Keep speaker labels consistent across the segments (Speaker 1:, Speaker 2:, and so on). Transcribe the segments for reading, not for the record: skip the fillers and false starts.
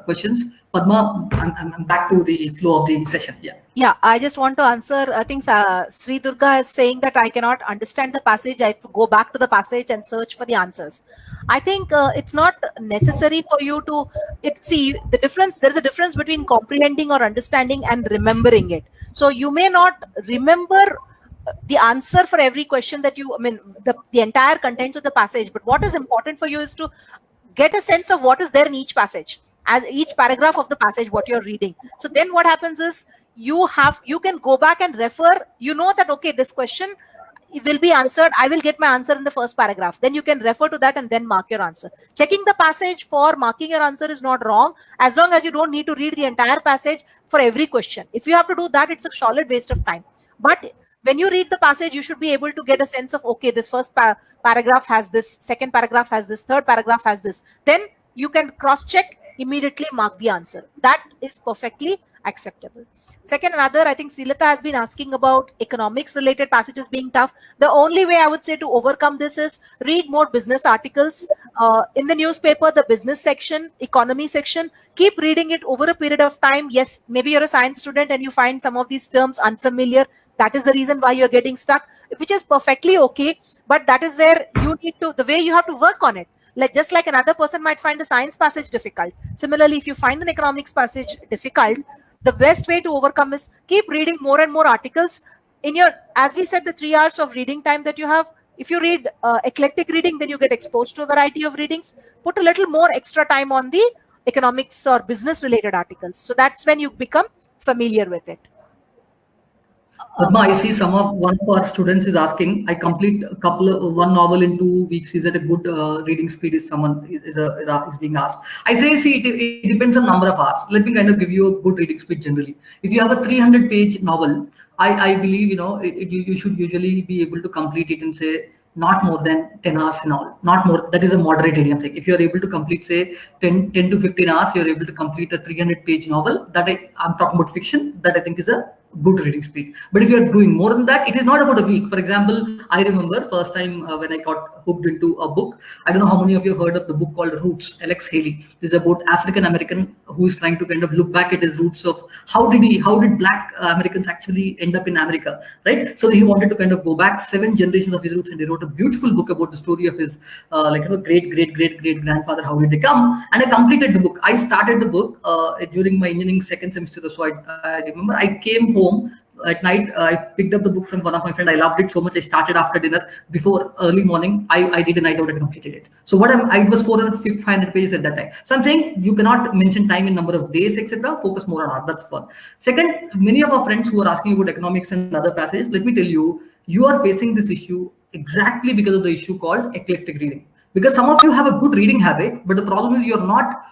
Speaker 1: questions. Padma, I'm back to the flow of the session.
Speaker 2: Yeah, I just want to answer. I think Sri Durga is saying that I cannot understand the passage. I have to go back to the passage and search for the answers. I think it's not necessary for you to see the difference. There is a difference between comprehending or understanding and remembering it. So you may not remember the answer for every question that the entire contents of the passage. But what is important for you is to get a sense of what is there in each passage, as each paragraph of the passage, what you're reading. So then what happens is you can go back and refer. You know that, okay, this question will be answered. I will get my answer in the first paragraph. Then you can refer to that and then mark your answer. Checking the passage for marking your answer is not wrong, as long as you don't need to read the entire passage for every question. If you have to do that, it's a solid waste of time. But when you read the passage, you should be able to get a sense of, okay, this first paragraph has this, second paragraph has this, third paragraph has this. Then you can cross-check, immediately mark the answer. That is perfectly acceptable. Second, I think Srilata has been asking about economics related passages being tough. The only way I would say to overcome this is read more business articles in the newspaper, the business section, economy section. Keep reading it over a period of time. Yes, maybe you're a science student and you find some of these terms unfamiliar. That is the reason why you're getting stuck, which is perfectly okay. But that is where you need to, the way you have to work on it. Just like another person might find a science passage difficult. Similarly, if you find an economics passage difficult, the best way to overcome is keep reading more and more articles. As we said, the 3 hours of reading time that you have, if you read eclectic reading, then you get exposed to a variety of readings. Put a little more extra time on the economics or business related articles. So that's when you become familiar with it.
Speaker 1: Padma, I see one of our students is asking, I complete one novel in 2 weeks. Is that a good reading speed? Is being asked. I say, see, it depends on number of hours. Let me kind of give you a good reading speed generally. If you have a 300-page novel, I believe, you should usually be able to complete it in, say, not more than 10 hours in all. Not more. That is a moderate area. If you are able to complete, say, 10 to 15 hours, you are able to complete a 300-page novel. I'm talking about fiction. That I think is a good reading speed. But if you are doing more than that, it is not about a week. For example, I remember first time when I got hooked into a book. I don't know how many of you have heard of the book called Roots, Alex Haley. It's about African American who is trying to kind of look back at his roots of how did Black Americans actually end up in America, right? So he wanted to kind of go back 7 generations of his roots, and he wrote a beautiful book about the story of his great grandfather. How did they come? And I completed the book. I started the book during my engineering second semester. So I remember I came home at night. I picked up the book from one of my friends. I loved it so much. I started after dinner. Before early morning, I did a night out and completed it. So I was 400-500 pages at that time. So I'm saying you cannot mention time in number of days, etc. Focus more on art. That's fun. Second, many of our friends who are asking about economics and other passages, let me tell you, you are facing this issue exactly because of the issue called eclectic reading. Because some of you have a good reading habit, but the problem is you're not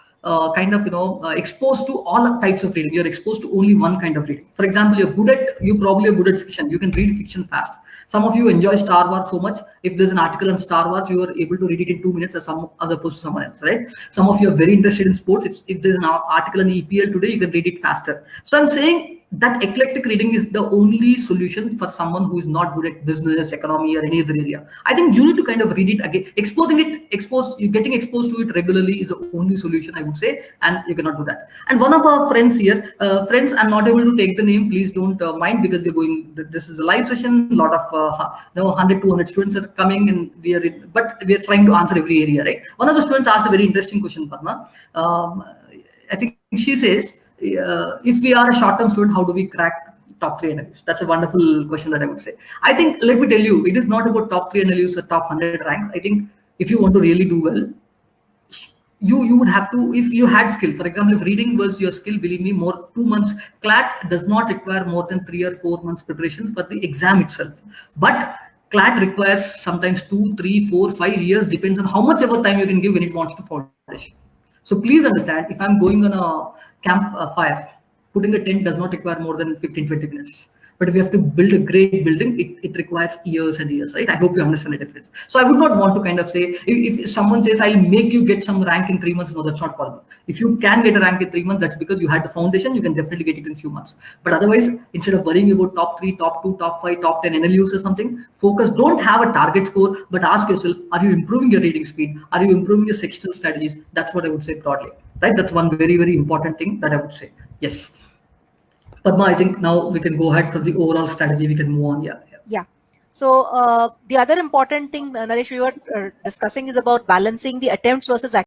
Speaker 1: exposed to all types of reading. You're exposed to only one kind of reading. For example, you're probably good at fiction. You can read fiction fast. Some of you enjoy Star Wars so much. If there's an article on Star Wars, you are able to read it in 2 minutes as opposed to someone else, right? Some of you are very interested in sports. If there's an article on EPL today, you can read it faster. So I'm saying that eclectic reading is the only solution for someone who is not good at business, economy, or any other area. I think you need to kind of read it again. Getting exposed to it regularly is the only solution, I would say, and you cannot do that. And one of our friends here, I'm not able to take the name, please don't mind, because this is a live session, a lot of 100, 200 students are coming, and we are trying to answer every area, right? One of the students asked a very interesting question, Padma. I think she says, if we are a short-term student, how do we crack top 3 analysts? That's a wonderful question that I would say. I think, let me tell you, it is not about top 3 analysts or top 100 rank. I think if you want to really do well, you would have to, if you had skill, for example, if reading was your skill, believe me, 2 months, CLAT does not require more than 3 or 4 months preparation for the exam itself. But CLAT requires sometimes 2, 3, 4, 5 years, depends on how much ever time you can give when it wants to foundation. So please understand, if I'm going on a campfire, putting a tent does not require more than 15-20 minutes. But if you have to build a great building, it requires years and years, right? I hope you understand the difference. So I would not want to kind of say, if someone says, I'll make you get some rank in 3 months, no, that's not possible. If you can get a rank in 3 months, that's because you had the foundation. You can definitely get it in few months. But otherwise, instead of worrying about top 3, top 2, top 5, top 10 NLUs or something, focus. Don't have a target score, but ask yourself: are you improving your reading speed? Are you improving your sectional strategies? That's what I would say broadly. Right? That's one very, very important thing that I would say. Yes. Padma, I think now we can go ahead for the overall strategy. We can move on. Yeah.
Speaker 2: Yeah. So the other important thing, Naresh, we were discussing is about balancing the attempts versus